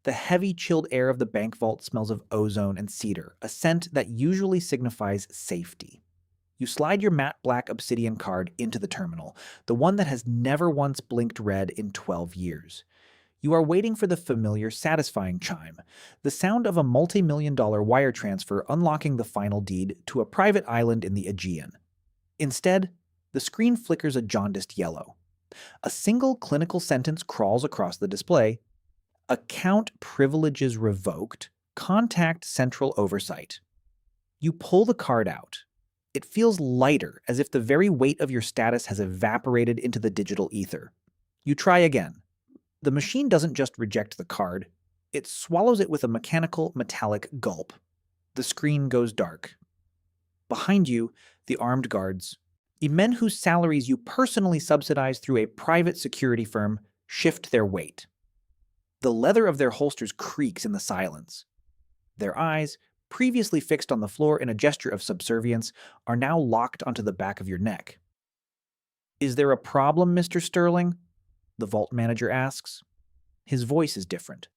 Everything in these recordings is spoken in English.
The heavy, chilled air of the bank vault smells of ozone and cedar, a scent that usually signifies safety. You slide your matte black obsidian card into the terminal, the one that has never once blinked red in 12 years. You are waiting for the familiar, satisfying chime, the sound of a multi-million-dollar wire transfer unlocking the final deed to a private island in the Aegean. Instead, the screen flickers a jaundiced yellow. A single clinical sentence crawls across the display. Account privileges revoked. Contact central oversight. You pull the card out. It feels lighter, as if the very weight of your status has evaporated into the digital ether. You try again. The machine doesn't just reject the card, it swallows it with a mechanical, metallic gulp. The screen goes dark. Behind you, the armed guards, men whose salaries you personally subsidize through a private security firm, shift their weight. The leather of their holsters creaks in the silence. Their eyes, previously fixed on the floor in a gesture of subservience, are now locked onto the back of your neck. "Is there a problem, Mr. Sterling?" the vault manager asks. His voice is different.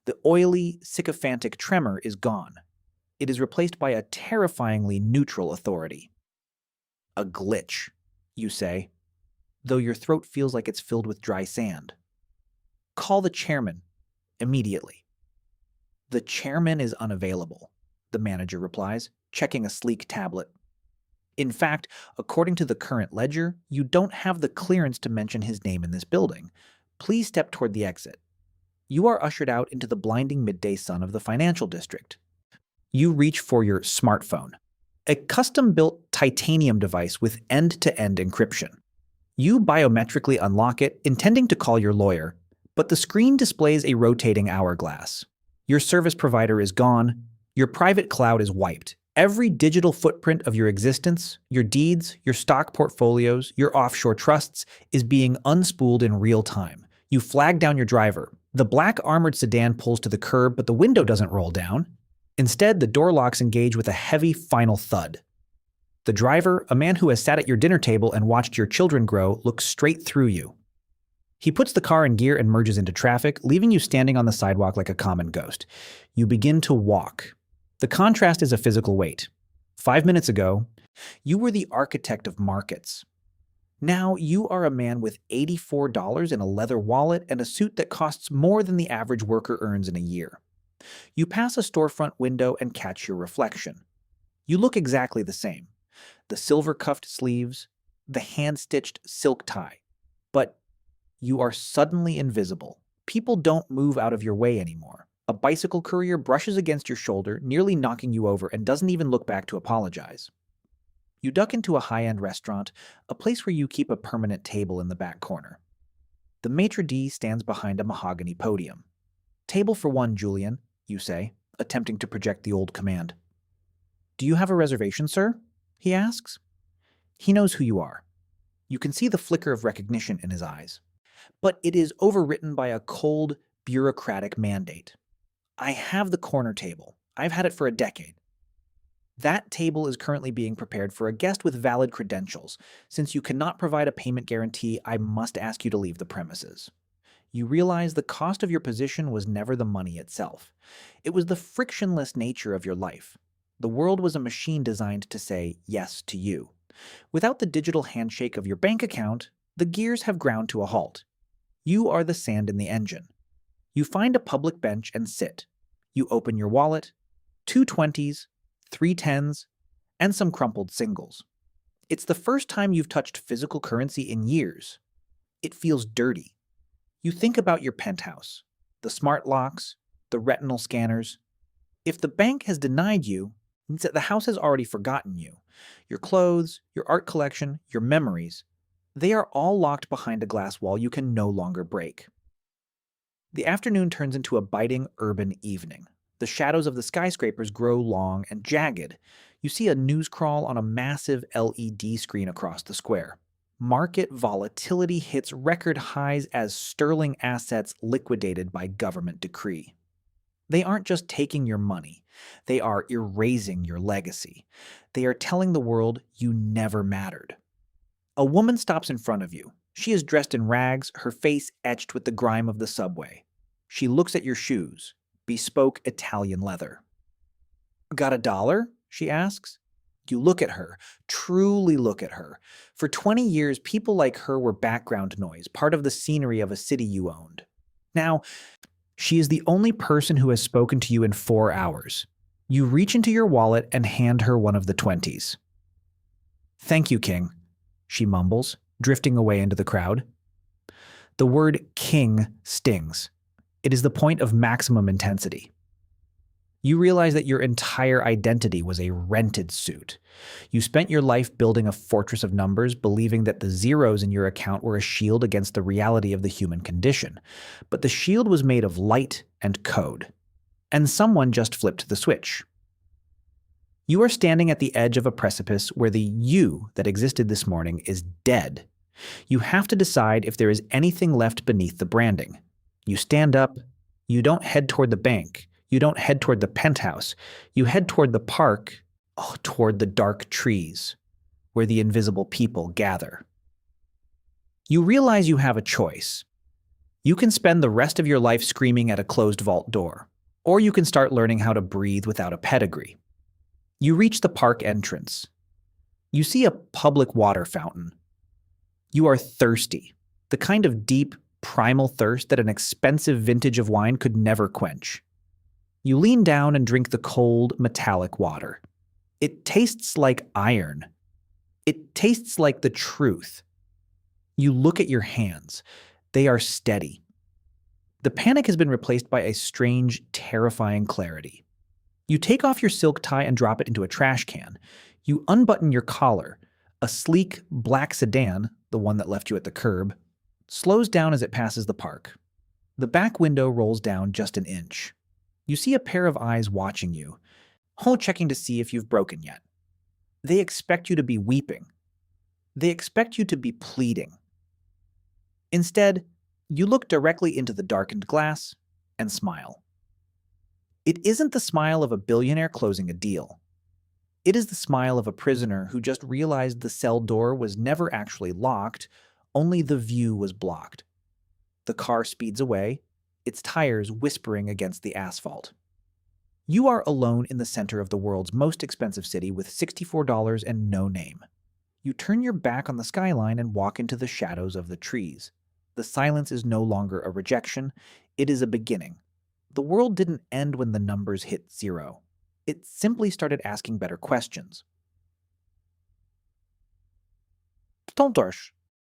The oily, sycophantic tremor is gone. It is replaced by a terrifyingly neutral authority. "A glitch," you say, though your throat feels like it's filled with dry sand. "Call the chairman, immediately." "The chairman is unavailable," the manager replies, checking a sleek tablet. "In fact, according to the current ledger, you don't have the clearance to mention his name in this building. Please step toward the exit." You are ushered out into the blinding midday sun of the financial district. You reach for your smartphone, a custom-built titanium device with end-to-end encryption. You biometrically unlock it, intending to call your lawyer, but the screen displays a rotating hourglass. Your service provider is gone. Your private cloud is wiped. Every digital footprint of your existence, your deeds, your stock portfolios, your offshore trusts, is being unspooled in real time. You flag down your driver. The black armored sedan pulls to the curb, but the window doesn't roll down. Instead, the door locks engage with a heavy final thud. The driver, a man who has sat at your dinner table and watched your children grow, looks straight through you. He puts the car in gear and merges into traffic, leaving you standing on the sidewalk like a common ghost. You begin to walk. The contrast is a physical weight. 5 minutes ago, you were the architect of markets. Now you are a man with $84 in a leather wallet and a suit that costs more than the average worker earns in a year. You pass a storefront window and catch your reflection. You look exactly the same. The silver-cuffed sleeves, the hand-stitched silk tie. But you are suddenly invisible. People don't move out of your way anymore. A bicycle courier brushes against your shoulder, nearly knocking you over, and doesn't even look back to apologize. You duck into a high-end restaurant, a place where you keep a permanent table in the back corner. The maitre d' stands behind a mahogany podium. "Table for one, Julian," you say, attempting to project the old command. "Do you have a reservation, sir?" he asks. He knows who you are. You can see the flicker of recognition in his eyes. But it is overwritten by a cold, bureaucratic mandate. "I have the corner table. I've had it for a decade." That table is currently being prepared for a guest with valid credentials. Since you cannot provide a payment guarantee, I must ask you to leave the premises. You realize the cost of your position was never the money itself. It was the frictionless nature of your life. The world was a machine designed to say yes to you. Without the digital handshake of your bank account, the gears have ground to a halt. You are the sand in the engine. You find a public bench and sit. You open your wallet, 2 20s, 3 10s, and some crumpled singles. It's the first time you've touched physical currency in years. It feels dirty. You think about your penthouse, the smart locks, the retinal scanners. If the bank has denied you, it means that the house has already forgotten you. Your clothes, your art collection, your memories, they are all locked behind a glass wall you can no longer break. The afternoon turns into a biting urban evening. The shadows of the skyscrapers grow long and jagged. You see a news crawl on a massive LED screen across the square. Market volatility hits record highs as sterling assets liquidated by government decree. They aren't just taking your money. They are erasing your legacy. They are telling the world you never mattered. A woman stops in front of you. She is dressed in rags, her face etched with the grime of the subway. She looks at your shoes, bespoke Italian leather. Got $1? She asks. You look at her, truly look at her. For 20 years, people like her were background noise, part of the scenery of a city you owned. Now, she is the only person who has spoken to you in 4 hours. You reach into your wallet and hand her one of the 20s. Thank you, King, she mumbles, drifting away into the crowd. The word king stings. It is the point of maximum intensity. You realize that your entire identity was a rented suit. You spent your life building a fortress of numbers, believing that the zeros in your account were a shield against the reality of the human condition. But the shield was made of light and code. And someone just flipped the switch. You are standing at the edge of a precipice where the you that existed this morning is dead. You have to decide if there is anything left beneath the branding. You stand up. You don't head toward the bank. You don't head toward the penthouse. You head toward the park, toward the dark trees, where the invisible people gather. You realize you have a choice. You can spend the rest of your life screaming at a closed vault door, or you can start learning how to breathe without a pedigree. You reach the park entrance. You see a public water fountain. You are thirsty, the kind of deep, primal thirst that an expensive vintage of wine could never quench. You lean down and drink the cold, metallic water. It tastes like iron. It tastes like the truth. You look at your hands. They are steady. The panic has been replaced by a strange, terrifying clarity. You take off your silk tie and drop it into a trash can. You unbutton your collar. A sleek, black sedan, the one that left you at the curb, slows down as it passes the park. The back window rolls down just an inch. You see a pair of eyes watching you, checking to see if you've broken yet. They expect you to be weeping. They expect you to be pleading. Instead, you look directly into the darkened glass and smile. It isn't the smile of a billionaire closing a deal. It is the smile of a prisoner who just realized the cell door was never actually locked, only the view was blocked. The car speeds away, its tires whispering against the asphalt. You are alone in the center of the world's most expensive city with $64 and no name. You turn your back on the skyline and walk into the shadows of the trees. The silence is no longer a rejection, it is a beginning. The world didn't end when the numbers hit 0. It simply started asking better questions. Tontosh.